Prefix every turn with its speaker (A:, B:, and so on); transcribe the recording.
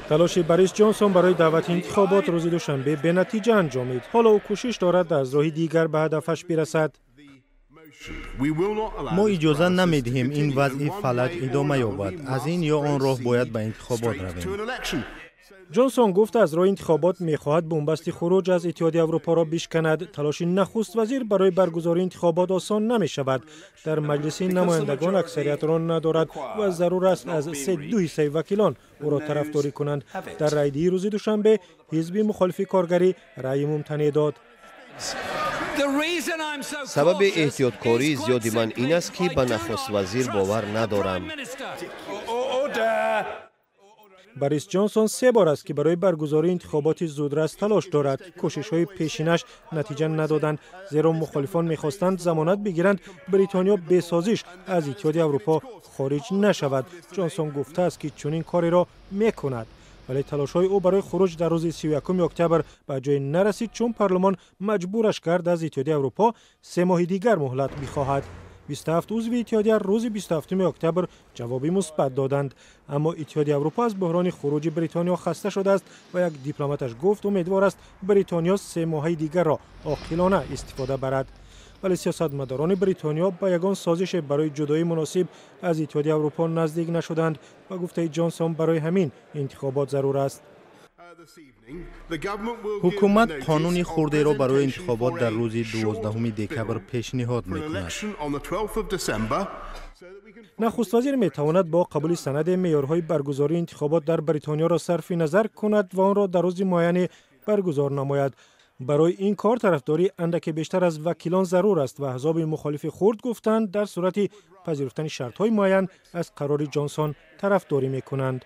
A: تلاش بوریس جانسون برای دعوت انتخابات روز دوشنبه به نتیجه انجامید. حالا او کوشش دارد از راه دیگر به هدفش برسد.
B: ما اجازه نمیدهیم این وضع فلج ادامه یابد. از این یا آن راه باید به انتخابات رویم.
A: جانسون گفت از راه انتخابات می‌خواهد بنبست خروج از اتحادیه اروپا را بشکند. تلاش نخست وزیر برای برگزاری انتخابات آسان نمی‌شود. در مجلس نمایندگان اکثریت را ندارد و ضرور است از 3/2 وکیلان او را طرفداری کنند. در رای روز دوشنبه حزب مخالف کارگری رای ممتنع داد.
C: سبب احتیاطکاری زیادی من این است که به نخست وزیر باور ندارم.
A: بوریس جانسون 3 بار است که برای برگزاری انتخابات زودرس تلاش دارد. کوشش‌های پیشینش نتیجه ندادند، زیرا مخالفان می‌خواستند ضمانت بگیرند بریتانیا به سازش از اتحادیه اروپا خارج نشود. جانسون گفته است که چنین کاری را می‌کند، ولی تلاش‌های او برای خروج در روز 31 اکتبر به جای نرسید، چون پارلمان مجبورش کرد از اتحادیه اروپا 3 ماه دیگر مهلت بخواهد. 27 عضو اتحادیه روز 27 اکتبر جوابی مثبت دادند، اما اتحادیه اروپا از بحران خروج بریتانیا خسته شده است و یک دیپلماتش گفت امیدوار است بریتانیا 3 ماه دیگر را عاقلانه استفاده برد. ولی سیاستمداران بریتانیا با یگان سازش برای جدایی مناسب از اتحادیه اروپا نزدیک نشدند و گفته جانسون برای همین انتخابات ضرور است.
B: حکومت قانون خرده را برای انتخابات در روز 12 دکبر پیشنهاد می‌کند.
A: نخست وزیر می‌تواند با قبول سند معیارهای برگزاری انتخابات در بریتانیا را صرف نظر کند و آن را در روز معین برگزار نماید. برای این کار طرفداری اندک بیشتر از وکیلان ضرور است و احزاب مخالف خرد گفتند در صورت پذیرفتن شرط‌های معین از قرار جانسون طرفداری می‌کنند.